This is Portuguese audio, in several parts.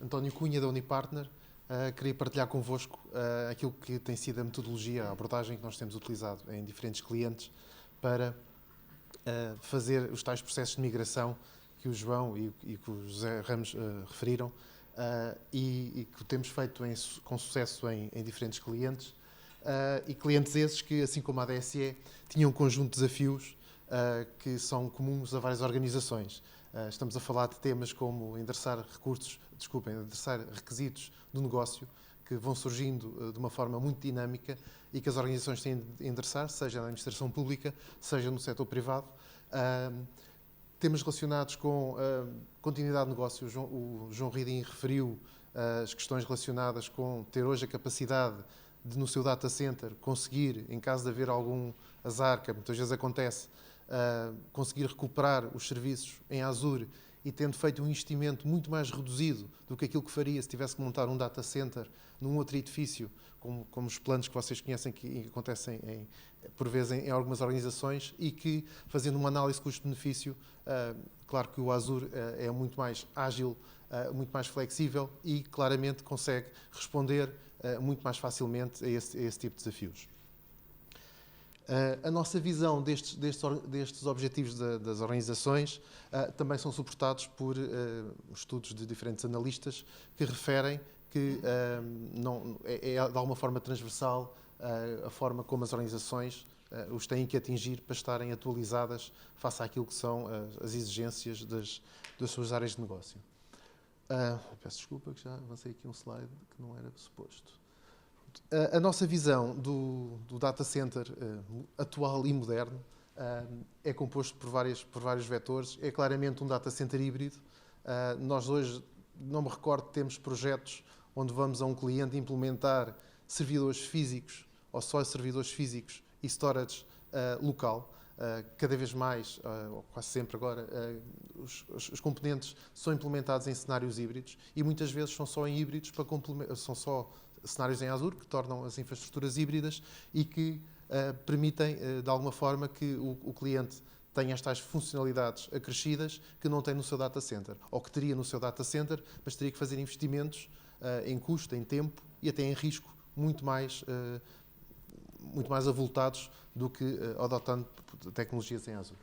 António Cunha, da Unipartner. Queria partilhar convosco aquilo que tem sido a metodologia, a abordagem que nós temos utilizado em diferentes clientes para fazer os tais processos de migração que o João e que o José Ramos referiram e que temos feito com sucesso em diferentes clientes. E clientes esses que, assim como a DSE, tinham um conjunto de desafios que são comuns a várias organizações. Estamos a falar de temas como endereçar requisitos do negócio que vão surgindo de uma forma muito dinâmica e que as organizações têm de endereçar, seja na administração pública, seja no setor privado. Temas relacionados com continuidade de negócio. O João Ridim referiu as questões relacionadas com ter hoje a capacidade de, no seu data center, conseguir, em caso de haver algum azar, que muitas vezes acontece, conseguir recuperar os serviços em Azure e tendo feito um investimento muito mais reduzido do que aquilo que faria se tivesse que montar um data center num outro edifício, como os planos que vocês conhecem que acontecem por vezes em algumas organizações e que, fazendo uma análise custo-benefício, claro que o Azure é muito mais ágil, muito mais flexível e claramente consegue responder muito mais facilmente a esse tipo de desafios. A nossa visão destes objetivos das organizações também são suportados por estudos de diferentes analistas que referem que é de alguma forma transversal a forma como as organizações os têm que atingir para estarem atualizadas face àquilo que são as exigências das suas áreas de negócio. Peço desculpa que já avancei aqui um slide que não era suposto. A nossa visão do data center atual e moderno é composto por vários vetores. É claramente um data center híbrido. Nós hoje, não me recordo, temos projetos onde vamos a um cliente implementar servidores físicos ou só servidores físicos e storage local. Cada vez mais, ou quase sempre agora, os componentes são implementados em cenários híbridos e muitas vezes são só em híbridos são só cenários em Azure, que tornam as infraestruturas híbridas e que permitem, de alguma forma, que o cliente tenha as tais funcionalidades acrescidas que não tem no seu data center, ou que teria no seu data center, mas teria que fazer investimentos em custo, em tempo e até em risco muito mais avultados do que adotando tecnologias em Azure.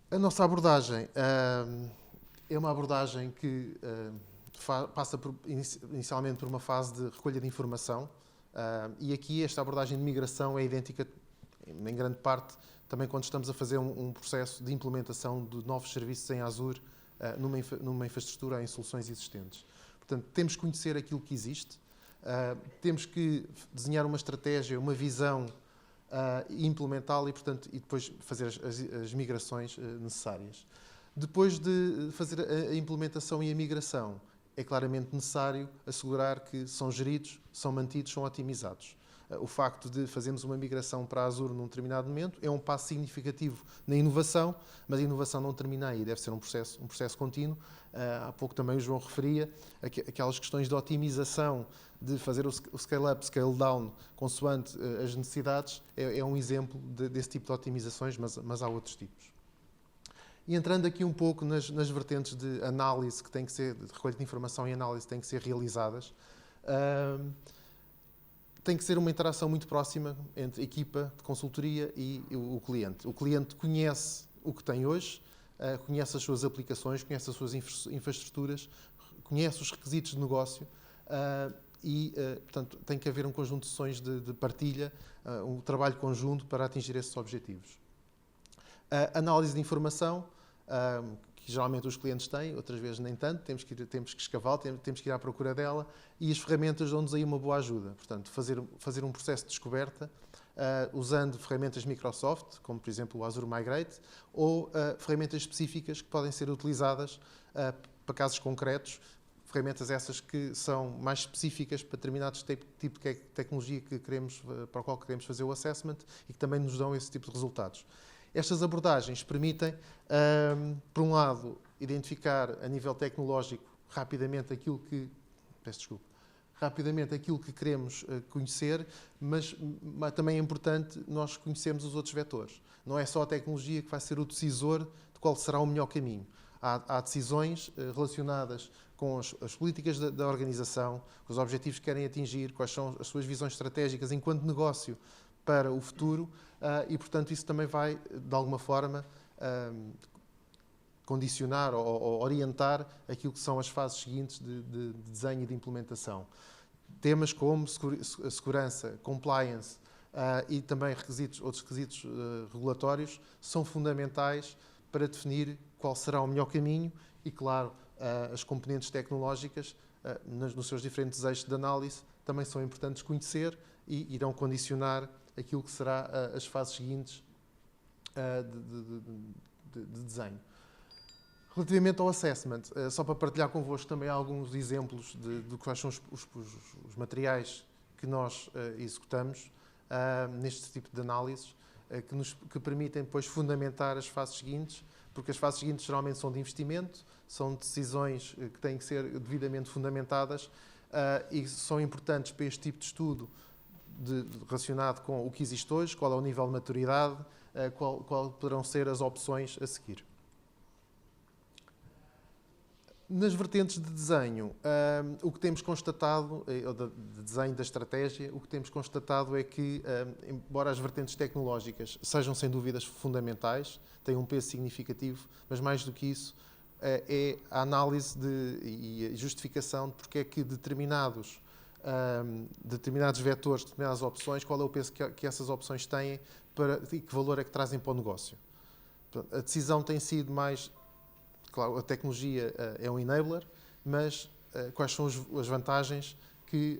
A nossa abordagem é uma abordagem que passa inicialmente por uma fase de recolha de informação e aqui esta abordagem de migração é idêntica, em grande parte, também quando estamos a fazer um processo de implementação de novos serviços em Azure numa infraestrutura em soluções existentes. Portanto, temos que conhecer aquilo que existe, temos que desenhar uma estratégia, uma visão e implementá-la e depois fazer as migrações necessárias. Depois de fazer a implementação e a migração, é claramente necessário assegurar que são geridos, são mantidos, são otimizados. O facto de fazermos uma migração para a Azure num determinado momento é um passo significativo na inovação, mas a inovação não termina aí, deve ser um processo contínuo. Há pouco também o João referia aquelas questões de otimização, de fazer o scale-up, scale-down, consoante as necessidades, é um exemplo desse tipo de otimizações, mas há outros tipos. E entrando aqui um pouco nas vertentes de análise que tem que ser, de recolha de informação e análise que têm que ser realizadas, tem que ser uma interação muito próxima entre a equipa de consultoria e o cliente. O cliente conhece o que tem hoje, conhece as suas aplicações, conhece as suas infraestruturas, conhece os requisitos de negócio e, portanto, tem que haver um conjunto de sessões de partilha, um trabalho conjunto para atingir esses objetivos. Análise de informação, que geralmente os clientes têm, outras vezes nem tanto, temos que escavá-la, temos que ir à procura dela e as ferramentas dão-nos aí uma boa ajuda. Portanto, fazer um processo de descoberta usando ferramentas Microsoft, como por exemplo o Azure Migrate, ou ferramentas específicas que podem ser utilizadas para casos concretos, ferramentas essas que são mais específicas para determinados tipo de tecnologia para o qual queremos fazer o assessment e que também nos dão esse tipo de resultados. Estas abordagens permitem, por um lado, identificar a nível tecnológico rapidamente aquilo que queremos conhecer, mas também é importante nós conhecermos os outros vetores. Não é só a tecnologia que vai ser o decisor de qual será o melhor caminho. Há decisões relacionadas com as políticas da organização, com os objetivos que querem atingir, quais são as suas visões estratégicas enquanto negócio para o futuro, e, portanto, isso também vai, de alguma forma, condicionar ou orientar aquilo que são as fases seguintes de desenho e de implementação. Temas como segurança, compliance e também outros requisitos regulatórios são fundamentais para definir qual será o melhor caminho e, claro, as componentes tecnológicas, nos seus diferentes eixos de análise, também são importantes conhecer e irão condicionar aquilo que será as fases seguintes de desenho. Relativamente ao assessment, só para partilhar convosco também alguns exemplos de quais são os materiais que nós executamos neste tipo de análises, que permitem depois fundamentar as fases seguintes, porque as fases seguintes geralmente são de investimento, são decisões que têm que ser devidamente fundamentadas e são importantes para este tipo de estudo relacionado com o que existe hoje, qual é o nível de maturidade, qual poderão ser as opções a seguir. Nas vertentes de desenho, o que temos constatado, ou de desenho da estratégia, o que temos constatado é que, embora as vertentes tecnológicas sejam sem dúvidas fundamentais, têm um peso significativo, mas mais do que isso, é a análise e a justificação de porque é que determinados vetores, determinadas opções, qual é o peso que essas opções têm e que valor é que trazem para o negócio. A decisão tem sido mais... Claro, a tecnologia é um enabler, mas quais são as vantagens que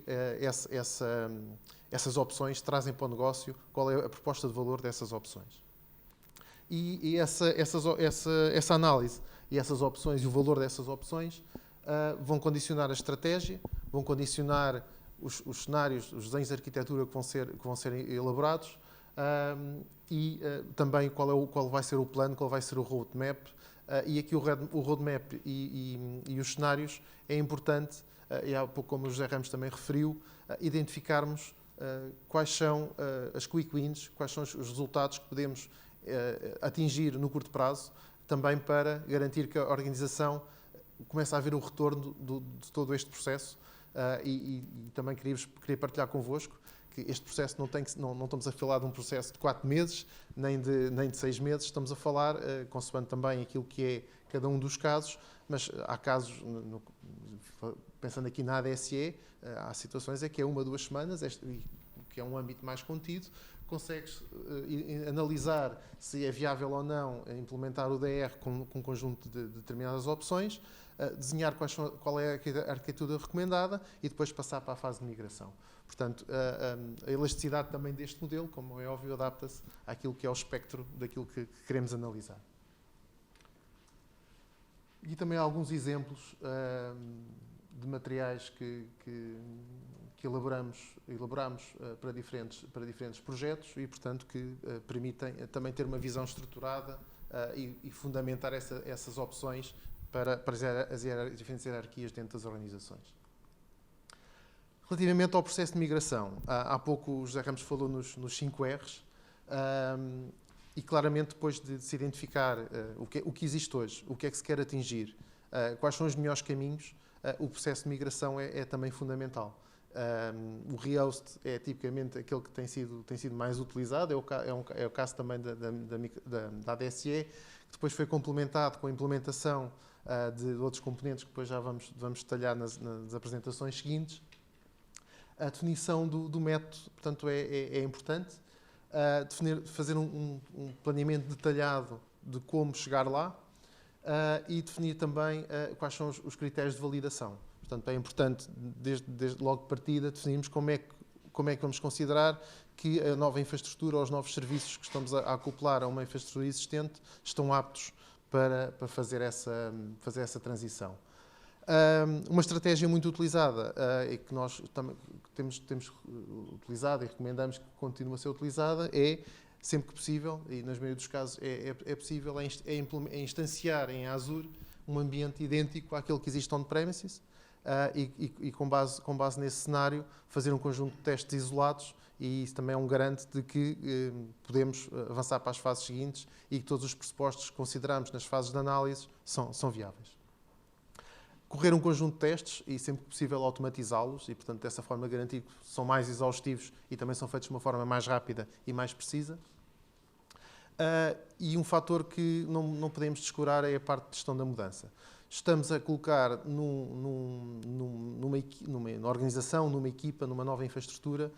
essas opções trazem para o negócio? Qual é a proposta de valor dessas opções? E essa análise e essas opções e o valor dessas opções vão condicionar a estratégia, vão condicionar os cenários, os desenhos de arquitetura que vão ser elaborados e também qual vai ser o plano, qual vai ser o roadmap. E aqui o roadmap e os cenários é importante, e há pouco como o José Ramos também referiu, identificarmos quais são as quick wins, quais são os resultados que podemos atingir no curto prazo, também para garantir que a organização comece a ver o retorno de todo este processo. E também queria partilhar convosco que este processo não estamos a falar de um processo de 4 meses, nem de 6 meses, estamos a falar, consoante também aquilo que é cada um dos casos, mas há casos, pensando aqui na ADSE, há situações em que é 1 a 2 semanas, que é um âmbito mais contido, consegues analisar se é viável ou não implementar o DR com um conjunto de determinadas opções, desenhar qual é a arquitetura recomendada e depois passar para a fase de migração. Portanto, a elasticidade também deste modelo, como é óbvio, adapta-se àquilo que é o espectro daquilo que queremos analisar. E também há alguns exemplos de materiais que elaboramos para diferentes projetos e, portanto, que permitem também ter uma visão estruturada e fundamentar essas opções para as diferentes hierarquias dentro das organizações. Relativamente ao processo de migração, há pouco o José Ramos falou nos 5 R's e claramente depois de se identificar o que existe hoje, o que é que se quer atingir, quais são os melhores caminhos, o processo de migração é também fundamental. O rehost é tipicamente aquele que tem sido mais utilizado, é o caso também da ADSE, que depois foi complementado com a implementação de outros componentes que depois já vamos detalhar nas apresentações seguintes. A definição do método, portanto, é importante. Fazer um planeamento detalhado de como chegar lá e definir também quais são os critérios de validação. Portanto, é importante, desde logo de partida, definirmos como é que vamos considerar que a nova infraestrutura ou os novos serviços que estamos a acoplar a uma infraestrutura existente estão aptos para fazer essa transição. Uma estratégia muito utilizada e que nós também temos utilizado e recomendamos que continue a ser utilizada é, sempre que possível, e na maioria dos casos é possível, é instanciar em Azure um ambiente idêntico àquele que existe on-premises e com base nesse cenário fazer um conjunto de testes isolados e isso também é um garante de que podemos avançar para as fases seguintes e que todos os pressupostos que consideramos nas fases de análise são viáveis. Correr um conjunto de testes e, sempre que possível, automatizá-los e, portanto, dessa forma garantir que são mais exaustivos e também são feitos de uma forma mais rápida e mais precisa. E um fator que não podemos descurar é a parte de gestão da mudança. Estamos a colocar numa organização, numa equipa, numa nova infraestrutura,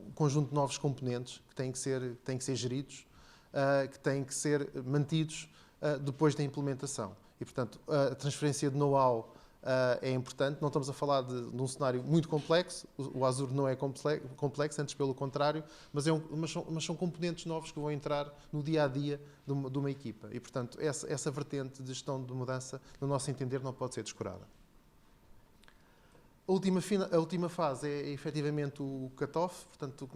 um conjunto de novos componentes que têm que ser geridos, que têm que ser mantidos depois da implementação. E, portanto, a transferência de know-how é importante. Não estamos a falar de um cenário muito complexo. O Azure não é complexo, antes pelo contrário, mas são componentes novos que vão entrar no dia-a-dia de uma equipa. E, portanto, essa vertente de gestão de mudança, no nosso entender, não pode ser descurada. A última fase é efetivamente o cut-off, portanto,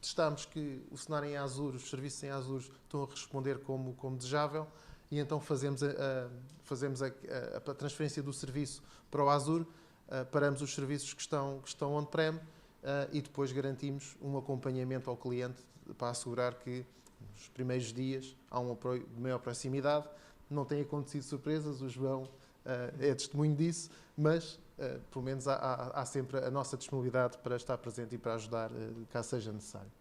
testamos que o cenário em Azure, os serviços em Azure estão a responder como desejável, e então fazemos a transferência do serviço para o Azure, paramos os serviços que estão on-prem e depois garantimos um acompanhamento ao cliente para assegurar que nos primeiros dias há um apoio de maior proximidade. Não tem acontecido surpresas, o João é testemunho disso, mas pelo menos há sempre a nossa disponibilidade para estar presente e para ajudar caso seja necessário.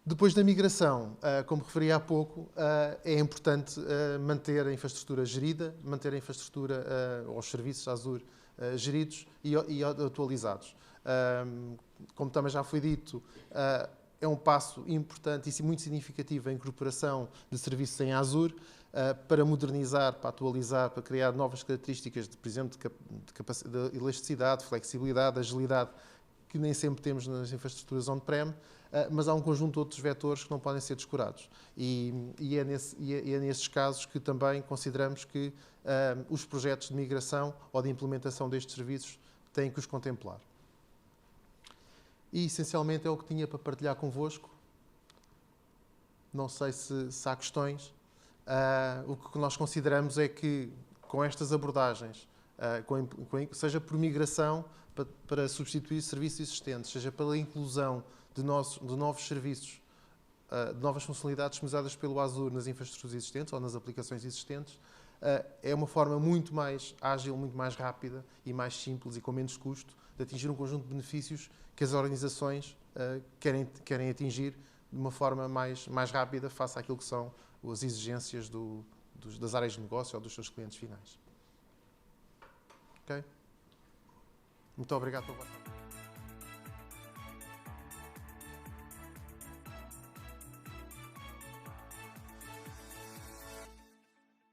Depois da migração, como referi há pouco, é importante manter a infraestrutura gerida, manter a infraestrutura, os serviços Azure geridos e atualizados. Como também já foi dito, é um passo importante e muito significativo a incorporação de serviços em Azure para modernizar, para atualizar, para criar novas características, por exemplo, de elasticidade, flexibilidade, agilidade, que nem sempre temos nas infraestruturas on-prem, mas há um conjunto de outros vetores que não podem ser descurados. E é nesses casos que também consideramos que os projetos de migração ou de implementação destes serviços têm que os contemplar. E, essencialmente, é o que tinha para partilhar convosco. Não sei se há questões. O que nós consideramos é que, com estas abordagens, seja por migração para substituir serviços existentes, seja pela inclusão de novos serviços, de novas funcionalidades utilizadas pelo Azure nas infraestruturas existentes ou nas aplicações existentes, é uma forma muito mais ágil, muito mais rápida e mais simples e com menos custo de atingir um conjunto de benefícios que as organizações querem atingir de uma forma mais rápida face àquilo que são as exigências das áreas de negócio ou dos seus clientes finais. Ok? Muito obrigado pela vossa atenção.